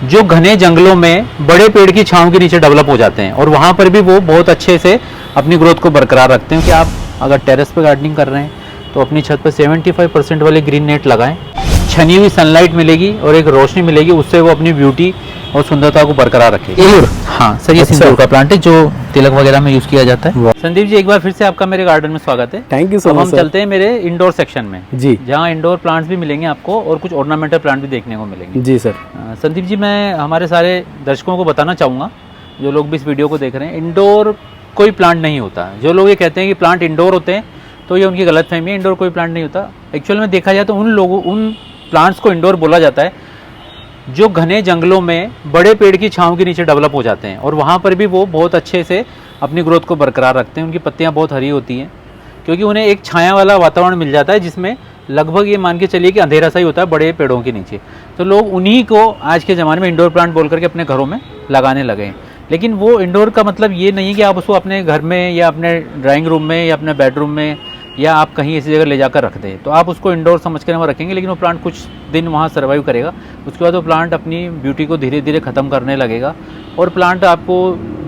जो घने जंगलों में बड़े पेड़ की छांव के नीचे डेवलप हो जाते हैं और वहाँ पर भी वो बहुत अच्छे से अपनी ग्रोथ को बरकरार रखते हैं। कि आप अगर टेरेस पे गार्डनिंग कर रहे हैं तो अपनी छत पर 75% वाले ग्रीन नेट लगाएं। छनी हुई सनलाइट मिलेगी और एक रोशनी मिलेगी, उससे वो अपनी ब्यूटी और सुंदरता को बरकरार रखेगी। हाँ सर, ये सिंदूर का प्लांट है जो तिलक वगैरह में यूज किया जाता है। संदीप जी, एक बार फिर से आपका मेरे गार्डन में स्वागत है। Thank you so much. हम चलते हैं मेरे इंडोर सेक्शन में जी, जहाँ इंडोर प्लांट्स भी मिलेंगे आपको और कुछ ऑर्नामेंटल प्लांट भी देखने को मिलेंगे। जी सर। संदीप जी, मैं हमारे सारे दर्शकों को बताना चाहूँगा, जो लोग भी इस वीडियो को देख रहे हैं, इंडोर कोई प्लांट नहीं होता। जो लोग ये कहते हैं कि प्लांट इंडोर होते हैं तो ये उनकी गलतफहमी है। इंडोर कोई प्लांट नहीं होता। एक्चुअल में देखा जाए तो उन प्लांट्स को इंडोर बोला जाता है जो घने जंगलों में बड़े पेड़ की छांव के नीचे डेवलप हो जाते हैं और वहाँ पर भी वो बहुत अच्छे से अपनी ग्रोथ को बरकरार रखते हैं। उनकी पत्तियाँ बहुत हरी होती हैं क्योंकि उन्हें एक छाया वाला वातावरण मिल जाता है जिसमें लगभग ये मान के चलिए कि अंधेरा सा ही होता है बड़े पेड़ों के नीचे। तो लोग उन्हीं को आज के ज़माने में इंडोर प्लांट बोल करके अपने घरों में लगाने लगे हैं। लेकिन वो इंडोर का मतलब ये नहीं कि आप उसको अपने घर में या अपने ड्राइंग रूम में या अपने बेडरूम में या आप कहीं ऐसी जगह ले जाकर रख दें तो आप उसको इंडोर समझ कर वहाँ रखेंगे, लेकिन वो प्लांट कुछ दिन वहाँ सर्वाइव करेगा। उसके बाद वो प्लांट अपनी ब्यूटी को धीरे धीरे ख़त्म करने लगेगा और प्लांट आपको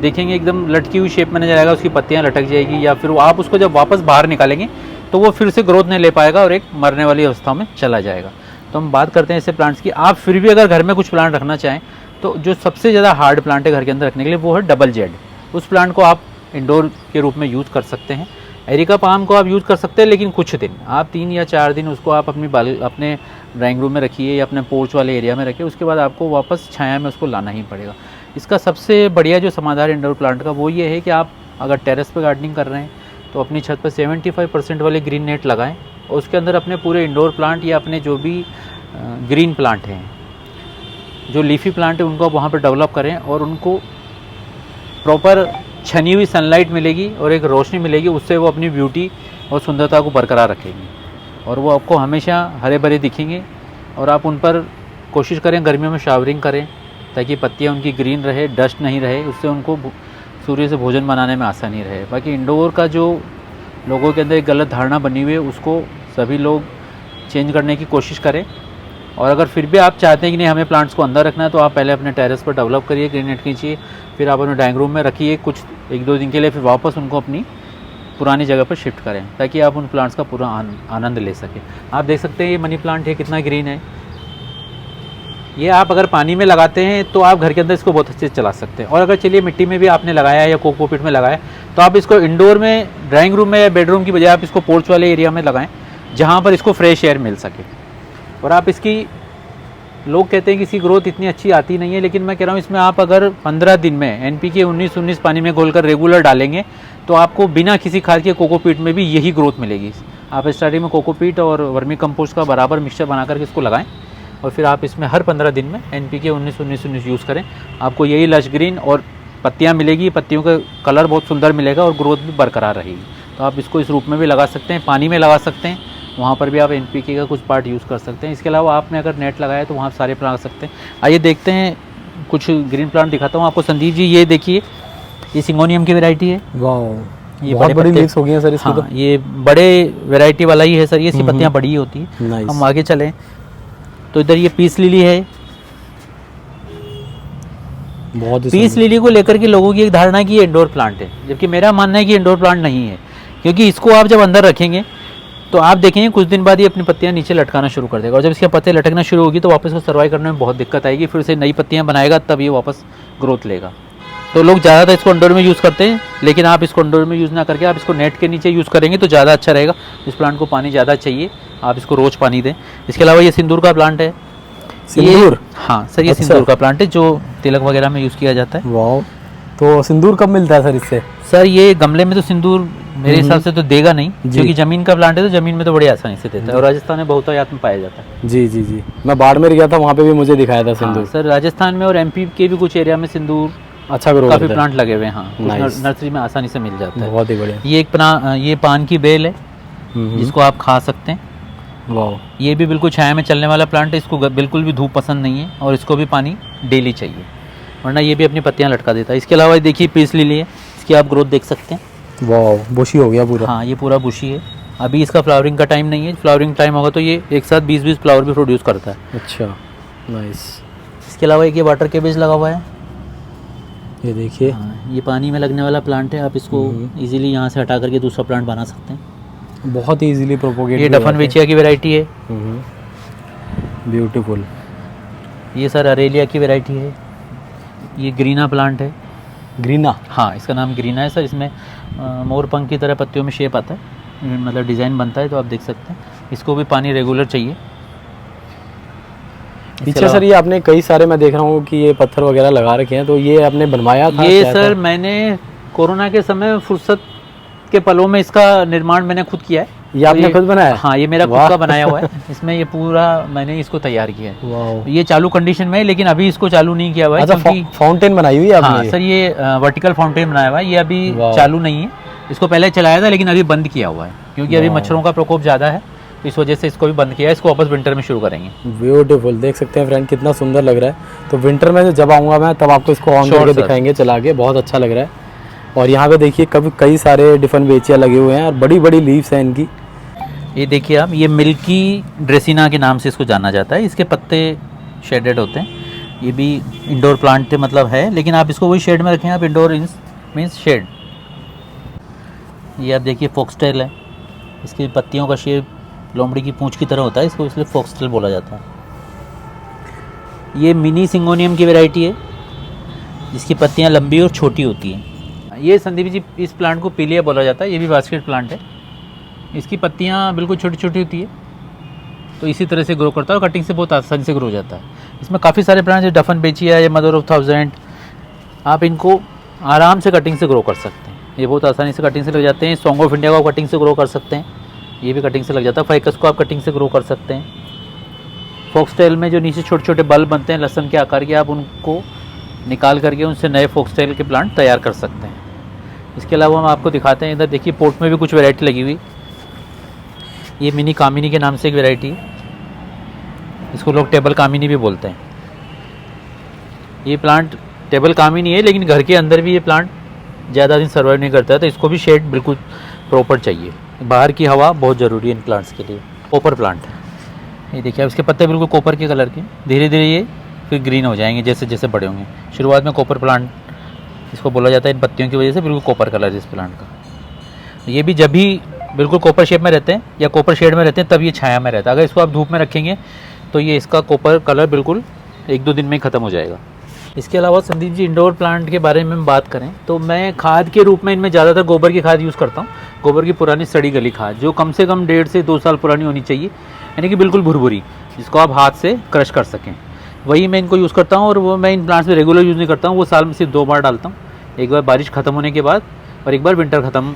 देखेंगे एकदम लटकी हुई शेप में नजर आएगा, उसकी पत्तियाँ लटक जाएगी या फिर आप उसको जब वापस बाहर निकालेंगे तो वो फिर से ग्रोथ नहीं ले पाएगा और एक मरने वाली अवस्था में चला जाएगा। तो हम बात करते हैं ऐसे प्लांट्स की। आप फिर भी अगर घर में कुछ प्लांट रखना चाहें तो जो सबसे ज़्यादा हार्ड प्लांट है घर के अंदर रखने के लिए वो है डबल जेड। उस प्लांट को आप इंडोर के रूप में यूज़ कर सकते हैं। एरिका पाम को आप यूज़ कर सकते हैं, लेकिन कुछ दिन, आप 3 या 4 दिन उसको आप अपने ड्राइंग रूम में रखिए या अपने पोर्च वाले एरिया में रखिए। उसके बाद आपको वापस छाया में उसको लाना ही पड़ेगा। इसका सबसे बढ़िया जो समाधान इंडोर प्लांट का वो ये है कि आप अगर टेरेस पे गार्डनिंग कर रहे हैं तो अपनी छत पर 75% वाले ग्रीन नेट लगाएं और उसके अंदर अपने पूरे इंडोर प्लांट या अपने जो भी ग्रीन प्लांट हैं, जो लीफी प्लांट है, उनको आप वहाँ पर डेवलप करें और उनको प्रॉपर छनी हुई सनलाइट मिलेगी और एक रोशनी मिलेगी, उससे वो अपनी ब्यूटी और सुंदरता को बरकरार रखेंगे और वो आपको हमेशा हरे भरे दिखेंगे। और आप उन पर कोशिश करें गर्मियों में शावरिंग करें ताकि पत्तियाँ उनकी ग्रीन रहे, डस्ट नहीं रहे, उससे उनको सूर्य से भोजन बनाने में आसानी रहे। बाकी इंडोर का जो लोगों के अंदर एक गलत धारणा बनी हुई है उसको सभी लोग चेंज करने की कोशिश करें। और अगर फिर भी आप चाहते हैं कि नहीं हमें प्लांट्स को अंदर रखना है तो आप पहले अपने टेरेस पर डेवलप करिए, ग्रीन नेट खींचिए, फिर आप अपने ड्राइंग रूम में रखिए कुछ 1-2 दिन के लिए, फिर वापस उनको अपनी पुरानी जगह पर शिफ्ट करें ताकि आप उन प्लांट्स का पूरा आनंद ले सकें। आप देख सकते हैं ये मनी प्लांट है, कितना ग्रीन है। ये आप अगर पानी में लगाते हैं तो आप घर के अंदर इसको बहुत अच्छे से चला सकते हैं। और अगर चलिए मिट्टी में भी आपने लगाया या कोकोपीट में लगाया तो आप इसको इंडोर में ड्राइंग रूम में या बेडरूम की बजाय आप इसको पोर्च वाले एरिया में लगाएं जहाँ पर इसको फ्रेश एयर मिल सके। और आप इसकी, लोग कहते हैं कि इसकी ग्रोथ इतनी अच्छी आती नहीं है, लेकिन मैं कह रहा हूँ इसमें आप अगर 15 दिन में NPK 19-19 पानी में घोलकर रेगुलर डालेंगे तो आपको बिना किसी खाद के कोकोपीट में भी यही ग्रोथ मिलेगी। आप स्टार्टिंग में कोकोपीट और वर्मी कंपोस्ट का बराबर मिक्सचर बना करके इसको लगाएं और फिर आप इसमें हर 15 दिन में NPK 19-19-19 यूज़ करें। आपको यही लश ग्रीन और पत्तियाँ मिलेगी, पत्तियों का कलर बहुत सुंदर मिलेगा और ग्रोथ भी बरकरार रहेगी। तो आप इसको इस रूप में भी लगा सकते हैं, पानी में लगा सकते हैं, वहाँ पर भी आप NPK का कुछ पार्ट यूज़ कर सकते हैं। इसके अलावा आपने अगर नेट लगाया तो वहाँ सारे प्लांट लगा सकते हैं। आइए देखते हैं, कुछ ग्रीन प्लांट दिखाता हूँ आपको। संदीप जी, ये देखिए, ये सिंगोनियम की वैरायटी है। वाह, ये बहुत बड़ी लीव्स हो गई हैं सर इसकी। हाँ, ये बड़े वैरायटी वाला ही है सर। ये इसकी पत्तियाँ बड़ी होती है। हम आगे चलें तो इधर ये पीस लिली है। पीस लिली को लेकर के लोगों की एक धारणा है कि ये इंडोर प्लांट है, जबकि मेरा मानना है कि इंडोर प्लांट नहीं है। क्योंकि इसको आप जब अंदर रखेंगे तो आप देखेंगे कुछ दिन बाद ये अपनी पत्तियां नीचे लटकाना शुरू कर देगा और जब इसके पत्ते लटकना शुरू होगी तो वापस को सर्वाइव करने में बहुत दिक्कत आएगी। फिर से नई पत्तियां बनाएगा तब ये वापस ग्रोथ लेगा। तो लोग ज़्यादातर इसको इंडोर में यूज़ करते हैं, लेकिन आप इसको इंडोर में यूज़ ना करके आप इसको नेट के नीचे यूज़ करेंगे तो ज़्यादा अच्छा रहेगा। इस प्लांट को पानी ज़्यादा चाहिए, आप इसको रोज़ पानी दें। इसके अलावा ये सिंदूर का प्लांट है। सिंदूर? हाँ सर, ये सिंदूर का प्लांट है जो तिलक वगैरह में यूज़ किया जाता है। वाह, तो सिंदूर कब मिलता है सर इससे? सर ये गमले में तो सिंदूर मेरे हिसाब से तो देगा नहीं, क्योंकि ज़मीन का प्लांट है तो ज़मीन में तो बड़ी आसानी से देता है और राजस्थान में बहुतायत में पाया जाता है। जी जी जी, मैं बाड़मेर गया था, वहाँ पे भी मुझे दिखाया था सिंदूर। सर राजस्थान में और MP के भी कुछ एरिया में सिंदूर अच्छा ग्रो काफ़ी प्लांट लगे हुए हैं। हाँ, नर्सरी में आसानी से मिल जाता है। बहुत ही बढ़िया। ये पान की बेल है जिसको आप खा सकते हैं। वाह, ये भी बिल्कुल छाया में चलने वाला प्लांट है। इसको बिल्कुल भी धूप पसंद नहीं है और इसको भी पानी डेली चाहिए, वरना ये भी अपनी पत्तियां लटका देता है। इसके अलावा देखिए पीस लिली है, इसकी आप ग्रोथ देख सकते हैं। वाह, बुशी हो गया पूरा। हाँ, ये पूरा बुशी है। अभी इसका फ्लावरिंग का टाइम नहीं है, फ्लावरिंग टाइम होगा तो ये एक साथ 20-20 फ्लावर भी प्रोड्यूस करता है। अच्छा, नाइस। इसके अलावा एक ये वाटर केबेज लगा हुआ है। ये देखिए। हाँ, ये पानी में लगने वाला प्लांट है, आप इसको इजीली यहाँ से हटा करके दूसरा प्लांट बना सकते हैं, बहुत ही इजीली प्रोपोगेट। ये डफनवेचिया की वैरायटी है। ब्यूटीफुल। ये सर अरेलिया की वैरायटी है। ये ग्रीना प्लांट है। ग्रीना? हाँ, इसका नाम ग्रीना है सर। इसमें मोर पंख की तरह पत्तियों में शेप आता है, मतलब डिज़ाइन बनता है, तो आप देख सकते हैं। इसको भी पानी रेगुलर चाहिए। पीछे सर ये आपने कई सारे, मैं देख रहा हूँ कि ये पत्थर वगैरह लगा रखे हैं, तो ये आपने बनवाया था? ये सर मैंने कोरोना के समय फुर्सत के पलों में इसका निर्माण मैंने खुद किया है। ये आपने खुद बनाया? हाँ, ये मेरा खुद का बनाया हुआ है। इसमें ये पूरा मैंने इसको तैयार किया है। वाह। ये चालू कंडीशन में है, लेकिन अभी इसको चालू नहीं किया हुआ है। अच्छा, फाउंटेन बनाई हुई है आपने? हाँ सर, ये वर्टिकल फाउंटेन बनाया हुआ है। ये अभी चालू नहीं है, इसको पहले चलाया था लेकिन अभी बंद किया हुआ है, क्योंकि अभी मच्छरों का प्रकोप ज़्यादा है, इस वजह से इसको भी बंद किया है। इसको वापस विंटर में शुरू करेंगे। ब्यूटीफुल, देख सकते हैं फ्रेंड कितना सुंदर लग रहा है। तो विंटर में जब आऊँगा मैं तब आपको इसको ऑन करके दिखाएंगे चला के, बहुत अच्छा लग रहा है। और यहाँ पे देखिए कई सारे डिफनवेचिया लगे हुए हैं और बड़ी बड़ी लीव्स हैं इनकी। ये देखिए आप, ये मिल्की ड्रेसिना के नाम से इसको जाना जाता है। इसके पत्ते शेडेड होते हैं। ये भी इंडोर प्लांट मतलब है, लेकिन आप इसको वही शेड में रखें। आप इंडोर मीन्स शेड। ये आप देखिए फॉक्सटेल है। इसकी पत्तियों का शेप लोमड़ी की पूंछ की तरह होता है, इसको इसलिए फॉक्सटेल बोला जाता है। ये मिनी सिंगोनियम की वैरायटी है, जिसकी पत्तियां लंबी और छोटी होती हैं। ये संदीप जी, इस प्लांट को पीलिया बोला जाता है। ये भी बास्केट प्लांट है। इसकी पत्तियां बिल्कुल छोटी छोटी होती है, तो इसी तरह से ग्रो करता है और कटिंग से बहुत आसानी से ग्रो हो जाता है। इसमें काफ़ी सारे प्लांट है, डफनवेचिया या मदर ऑफ 1000, आप इनको आराम से कटिंग से ग्रो कर सकते हैं। ये बहुत आसानी से कटिंग से लग जाते हैं। सॉन्ग ऑफ इंडिया को आप कटिंग से ग्रो कर सकते हैं, ये भी कटिंग से लग जाता है। फाइकस को आप कटिंग से ग्रो कर सकते हैं। फॉक्सटेल में जो नीचे छोटे छोटे बल्ब बनते हैं लहसुन के आकार के, आप उनको निकाल करके उनसे नए फॉक्सटेल के प्लांट तैयार कर सकते हैं। इसके अलावा हम आपको दिखाते हैं, इधर देखिए पोर्ट में भी कुछ वैरायटी लगी हुई। ये मिनी कामिनी के नाम से एक वैरायटी है, इसको लोग टेबल कामिनी भी बोलते हैं। ये प्लांट टेबल कामिनी है, लेकिन घर के अंदर भी ये प्लांट ज़्यादा दिन सर्वाइव नहीं करता है, तो इसको भी शेड बिल्कुल प्रॉपर चाहिए। बाहर की हवा बहुत ज़रूरी है इन प्लांट्स के लिए। कॉपर प्लांट, ये देखिए इसके पत्ते बिल्कुल कॉपर के कलर के, धीरे धीरे ये फिर ग्रीन हो जाएंगे जैसे जैसे बड़े होंगे। शुरुआत में कॉपर प्लांट इसको बोला जाता है, इन पत्तियों की वजह से बिल्कुल कॉपर कलर है इस प्लांट का। ये भी जब भी बिल्कुल कॉपर शेप में रहते हैं या कॉपर शेड में रहते हैं तब ये छाया में रहता है। अगर इसको आप धूप में रखेंगे तो ये इसका कॉपर कलर बिल्कुल 1-2 दिन में ख़त्म हो जाएगा। इसके अलावा संदीप जी, इंडोर प्लांट के बारे में बात करें तो मैं खाद के रूप में इनमें ज़्यादातर गोबर की खाद यूज़ करता हूँ। गोबर की पुरानी सड़ी गली खाद, जो कम से कम 1.5 से 2 साल पुरानी होनी चाहिए, यानी कि बिल्कुल भुरभुरी, जिसको आप हाथ से क्रश कर सकें, वही मैं इनको यूज़ करता हूँ। और वो मैं इन प्लांट्स में रेगुलर यूज़ नहीं करता हूँ, वो साल में सिर्फ 2 बार डालता हूँ। एक बार बारिश ख़त्म होने के बाद और एक बार विंटर ख़त्म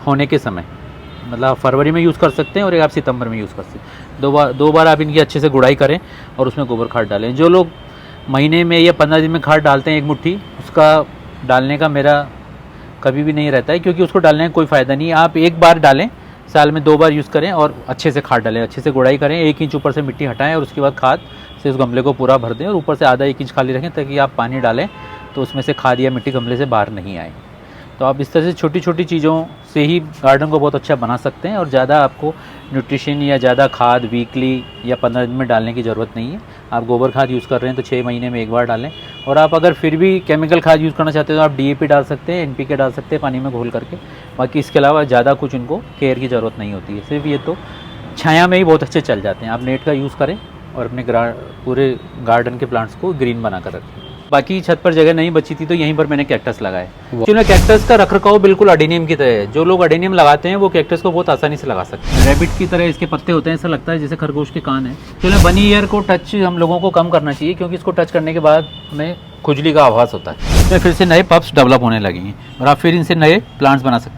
होने के समय, मतलब फरवरी में यूज़ कर सकते हैं और एक आप सितंबर में यूज़ कर सकते हैं। 2 बार आप इनकी अच्छे से गुड़ाई करें और उसमें गोबर खाद डालें। जो लोग महीने में या 15 दिन में खाद डालते हैं एक मुट्ठी, उसका डालने का मेरा कभी भी नहीं रहता है, क्योंकि उसको डालने का कोई फ़ायदा नहीं है। आप एक बार डालें, साल में 2 बार यूज़ करें और अच्छे से खाद डालें, अच्छे से गुड़ाई करें, 1 इंच ऊपर से मिट्टी हटाएं और उसके बाद खाद से उस गमले को पूरा भर दें और ऊपर से आधा 1 इंच खाली रखें, ताकि आप पानी डालें तो उसमें से खाद या मिट्टी गमले से बाहर नहीं आए। तो आप इस तरह से छोटी छोटी चीज़ों से ही गार्डन को बहुत अच्छा बना सकते हैं, और ज़्यादा आपको न्यूट्रिशन या ज़्यादा खाद वीकली या 15 दिन में डालने की ज़रूरत नहीं है। आप गोबर खाद यूज़ कर रहे हैं तो 6 महीने में 1 बार डालें। और आप अगर फिर भी केमिकल खाद यूज़ करना चाहते हैं तो आप DAP डाल सकते हैं, NPK डाल सकते हैं पानी में घोल करके। बाकी इसके अलावा ज़्यादा कुछ इनको केयर की ज़रूरत नहीं होती है। सिर्फ ये तो छाया में ही बहुत अच्छे चल जाते हैं। आप नेट का यूज़ करें और अपने पूरे गार्डन के प्लांट्स को ग्रीन बना कर रखें। बाकी छत पर जगह नहीं बची थी तो यहीं पर मैंने कैक्टस लगाए। एक्चुअली कैक्टस का रखरखाव बिल्कुल अडेनियम की तरह है। जो लोग अडेनियम लगाते हैं वो कैक्टस को बहुत आसानी से लगा सकते हैं। रैबिट की तरह इसके पत्ते होते हैं, ऐसा लगता है जैसे खरगोश के कान है। चलो बनी ईयर को टच हम लोगों को कम करना चाहिए, क्योंकि इसको टच करने के बाद हमें खुजली का आभास होता है। इसमें फिर से नए पप्स डेवलप होने लगे हैं और आप फिर इनसे नए प्लांट्स बना सकते हैं।